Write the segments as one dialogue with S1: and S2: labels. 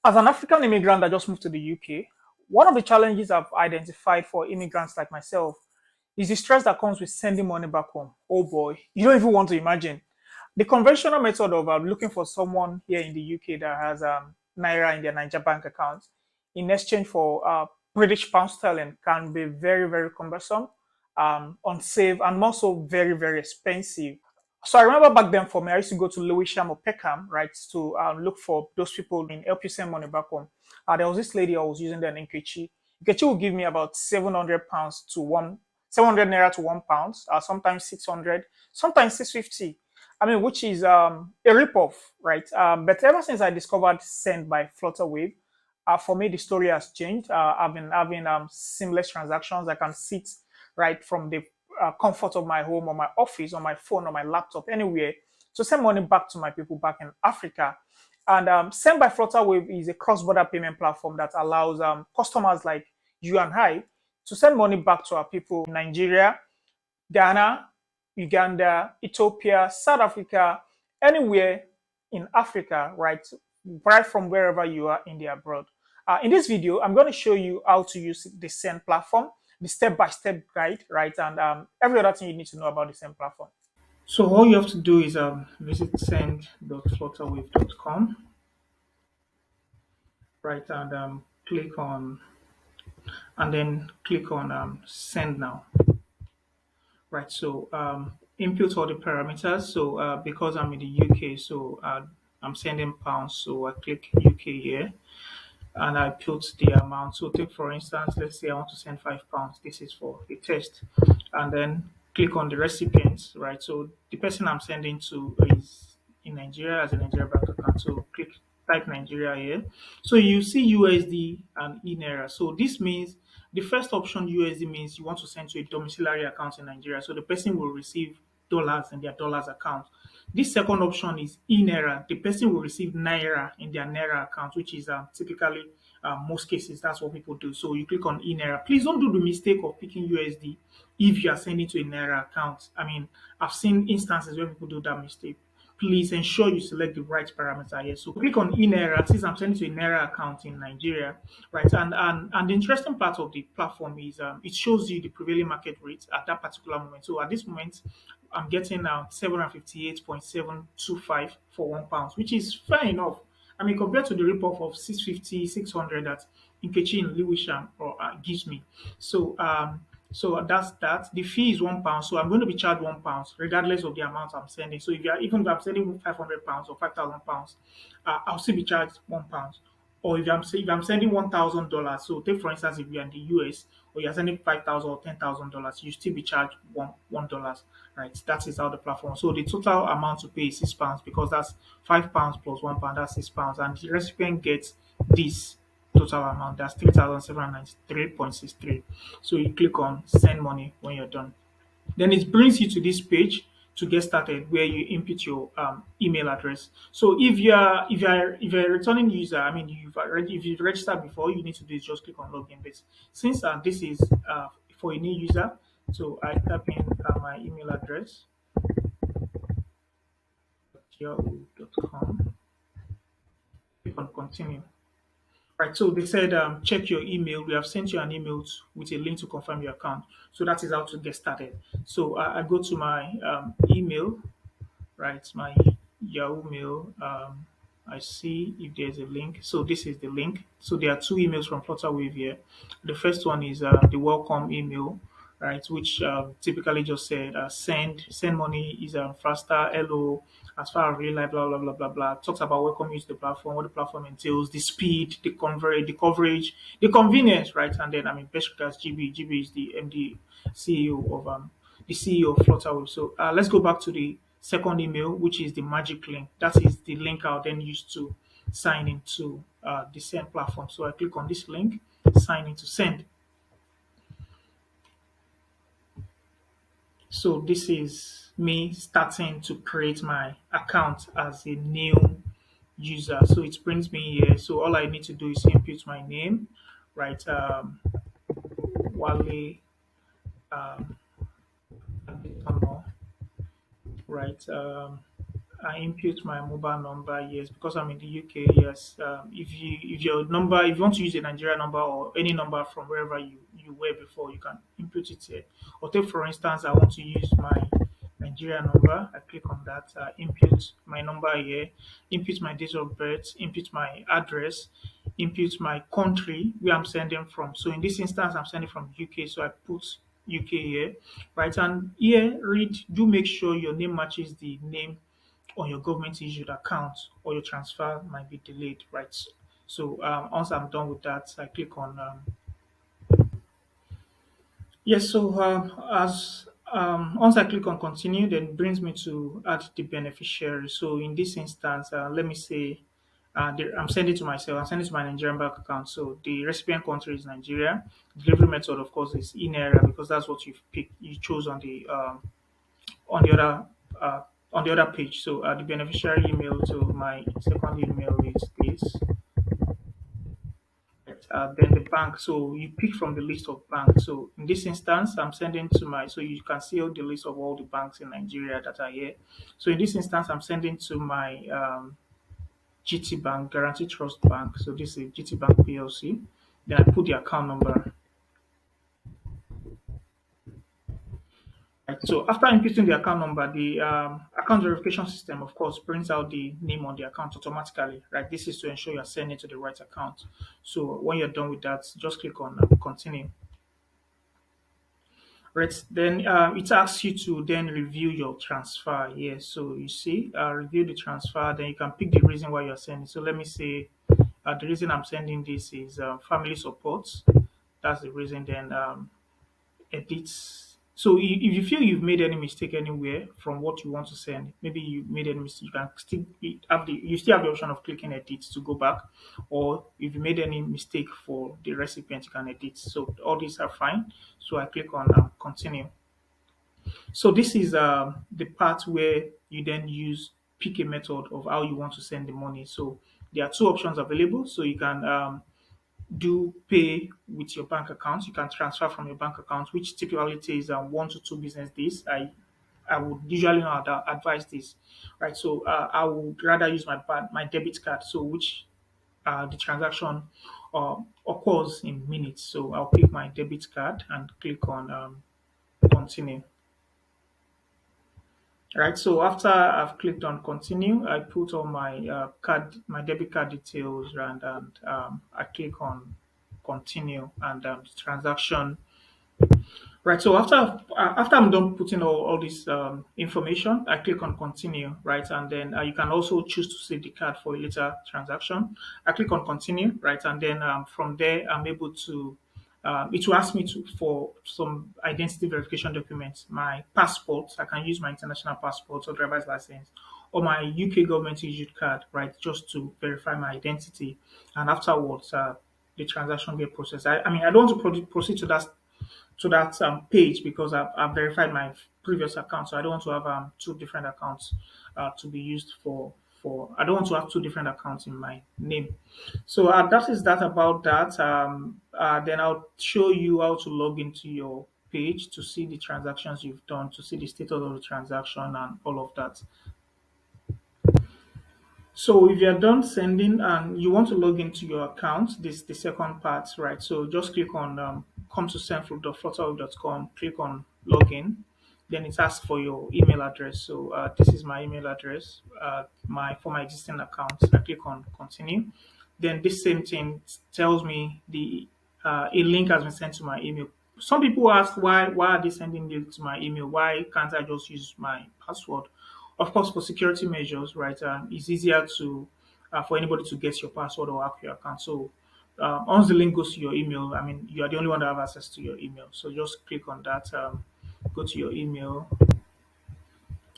S1: As an African immigrant that just moved to the UK, one of the challenges I've identified for immigrants like myself is the stress that comes with sending money back home. Oh boy, you don't even want to imagine. The conventional method of looking for someone here in the UK that has Naira in their Niger bank account in exchange for British pound sterling can be very, very cumbersome, unsafe, and also very, very expensive. So I remember back then for me, I used to go to Lewisham or Peckham, right, to look for those people in help you send money back home. There was this lady I was using then in Nkechi. Nkechi would give me about 700 pounds to 700 naira to £1, sometimes 600, sometimes 650. I mean, which is a ripoff, right? But ever since I discovered Send by Flutterwave, for me the story has changed. I've been having seamless transactions. I can sit right from the comfort of my home or my office or my phone or my laptop anywhere to send money back to my people back in Africa. And Send by Flutterwave is a cross-border payment platform that allows customers like you and I to send money back to our people in Nigeria, Ghana, Uganda, Ethiopia, South Africa, anywhere in Africa, right from wherever you are in the abroad. In this video, I'm going to show you how to use the Send platform, the step-by-step guide, right, and every other thing you need to know about the Send platform. So all you have to do is visit send.flutterwave.com, right, and click on, and then click on Send Now. Right, so input all the parameters. So because I'm in the UK, so I'm sending pounds, so I click UK here and I put the amount. So take for instance, let's say I want to send £5. This is for the test, and then click on the recipients. Right, so the person I'm sending to is in Nigeria as a Nigeria bank account. So click type Nigeria here. So you see USD and INERA. So this means the first option USD means you want to send to a domiciliary account in Nigeria. So the person will receive dollars in their dollars account. This second option is INERA. The person will receive Naira in their Naira account, which is typically most cases that's what people do. So you click on INERA. Please don't do the mistake of picking USD if you are sending to a Naira account. I mean, I've seen instances where people do that mistake. Please ensure you select the right parameter here. So click on INERA since I'm sending to a Naira account in Nigeria, right? And the interesting part of the platform is it shows you the prevailing market rate at that particular moment. So at this moment, I'm getting 758.725 for £1, which is fair enough. I mean, compared to the ripoff of 650, 600 that Nkechi in Lewisham or gives me. So, so that's that. The fee is £1, so I'm going to be charged £1 regardless of the amount I'm sending. So if you are even if I'm sending £500 or £5,000, I'll still be charged £1. Or if I'm sending $1,000, so take for instance if you're in the US or you're sending 5,000 or $10,000, you still be charged $1, right? That is how the platform. So the total amount to pay is £6 because that's £5 plus £1, that's £6, and the recipient gets this total amount. That's 3,793.63. So you click on send money when you're done. Then it brings you to this page to get started where you input your email address. So if you're a returning user, I mean if you've registered before, you need to do is just click on login. But since this is for a new user, so I type in my email address yahoo.com. Click on continue. Right, so they said check your email. We have sent you an email with a link to confirm your account. So that is how to get started. So I go to my email, right? My Yahoo Mail. I see if there's a link. So this is the link. So there are two emails from Flutterwave here. The first one is the welcome email, right? Which typically just said send money is faster. Hello, as far as real life, blah blah blah blah blah. Talks about welcome you to the platform, what the platform entails, the speed, the coverage, the convenience, right? And then I mean best regards GB. GB is the MD CEO of the CEO of Flutterwave. So let's go back to the second email, which is the magic link. That is the link I'll then use to sign into the Send platform. So I click on this link, sign into Send. So this is me starting to create my account as a new user. So it brings me here. So all I need to do is input my name, right? Wale Adetomo, right? I input my mobile number. Yes, because I'm in the UK. Yes, if your number, if you want to use a Nigeria number or any number from wherever you were before, you can input it here. Or take for instance, I want to use my Nigeria number. I click on that. Input my number here. Input my date of birth. Input my address. Input my country where I'm sending from. So in this instance, I'm sending from UK. So I put UK here, right? And here, read. Do make sure your name matches the name on your government issued account or your transfer might be delayed, right? So once I'm done with that, I click on yes. So as once I click on continue, then it brings me to add the beneficiary. So in this instance, let me say I'm sending to myself. I'm sending to my Nigerian bank account. So the recipient country is Nigeria. Delivery method, of course, is in area because that's what you've picked. You chose on the other uh, on the other page. So the beneficiary email to my second email is this. Then the bank. So you pick from the list of banks. So in this instance, I'm sending to my. So you can see all the list of all the banks in Nigeria that are here. So in this instance, I'm sending to my GT Bank, Guarantee Trust Bank. So this is GT Bank PLC. Then I put the account number. Right. So after inputting the account number, the account verification system, of course, brings out the name on the account automatically. Right. This is to ensure you're sending to the right account. So when you're done with that, just click on continue. Right. Then it asks you to then review your transfer. Yes. So you see, review the transfer. Then you can pick the reason why you're sending. So let me say the reason I'm sending this is family support. That's the reason. Then edits. So if you feel you've made any mistake anywhere from what you want to send, maybe you made any mistake, you can still you still have the option of clicking edit to go back, or if you made any mistake for the recipient, you can edit. So all these are fine. So I click on continue. So this is the part where you then use pick a method of how you want to send the money. So there are two options available. So you can do pay with your bank account. You can transfer from your bank account, which typically takes 1 to 2 business days. I would usually not advise this, right? So I would rather use my debit card, so which the transaction occurs in minutes. So I'll pick my debit card and click on continue. Right. So after I've clicked on continue, I put all my my debit card details, and I click on continue, and the transaction. Right. So after I'm done putting all this information, I click on continue. Right, and then you can also choose to save the card for a later transaction. I click on continue. Right, and then from there I'm able to. It will ask me for some identity verification documents, my passport. I can use my international passport or driver's license, or my UK government issued card, right, just to verify my identity. And afterwards, the transaction get processed. I mean, I don't want to proceed to that page because I've verified my previous account, so I don't want to have two different accounts to be used for. I don't want to have two different accounts in my name. So that is that about that. Then I'll show you how to log into your page to see the transactions you've done, to see the status of the transaction and all of that. So if you're done sending and you want to log into your account, this is the second part, right? So just click on come to sendflow.flutterwave.com, click on login. Then it asks for your email address. So this is my email address, my for my existing account. I click on continue. Then this same thing tells me the a link has been sent to my email. Some people ask why are they sending it to my email? Why can't I just use my password? Of course, for security measures, right? It's easier to for anybody to get your password or hack your account. So once the link goes to your email, I mean, you are the only one that have access to your email. So just click on that, go to your email.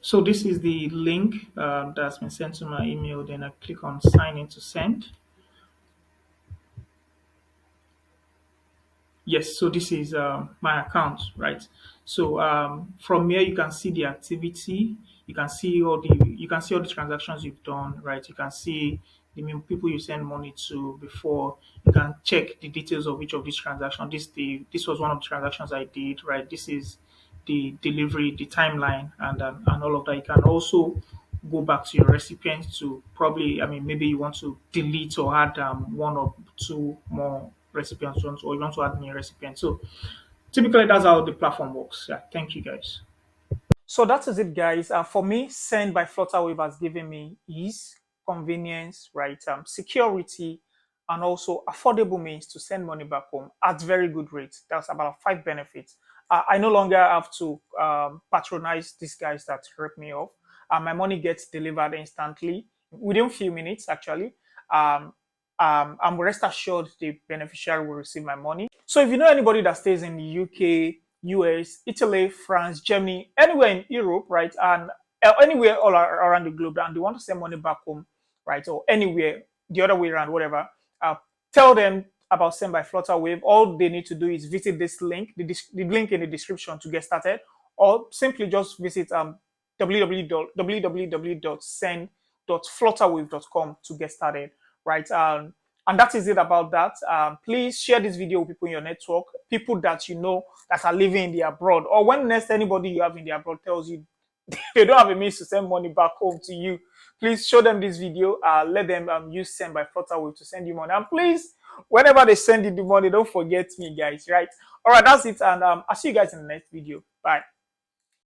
S1: So this is the link that's been sent to my email. Then I click on sign in to send. Yes, so this is my account, right? So from here you can see the activity, you can see all the transactions you've done, right? You can see the people you send money to before. You can check the details of each of these transactions. This was one of the transactions I did, right? This is the delivery, the timeline, and all of that. You can also go back to your recipient to probably, I mean, maybe you want to delete or add one or two more recipients, or you want to add new recipients. So typically, that's how the platform works. Yeah, thank you guys. So that is it, guys. For me, Send by Flutterwave has given me ease, convenience, right, security, and also affordable means to send money back home at very good rates. That's about 5 benefits. I no longer have to patronize these guys that rip me off. My money gets delivered instantly within few minutes, actually. Um, I'm rest assured the beneficiary will receive my money. So if you know anybody that stays in the UK, US, Italy, France, Germany, anywhere in Europe, right, and anywhere all around the globe, and they want to send money back home, right, or anywhere, the other way around, whatever, uh, tell them about Send by Flutterwave. All they need to do is visit this link, the link in the description to get started, or simply just visit www.send.flutterwave.com to get started, right? And that is it about that. Please share this video with people in your network, people that you know that are living in the abroad, or when next anybody you have in the abroad tells you they don't have a means to send money back home to you, please show them this video. Let them use Send by Flutterwave to send you money. And please, whenever they send you the money, don't forget me, guys. Right? All right, that's it. And I'll see you guys in the next video. Bye.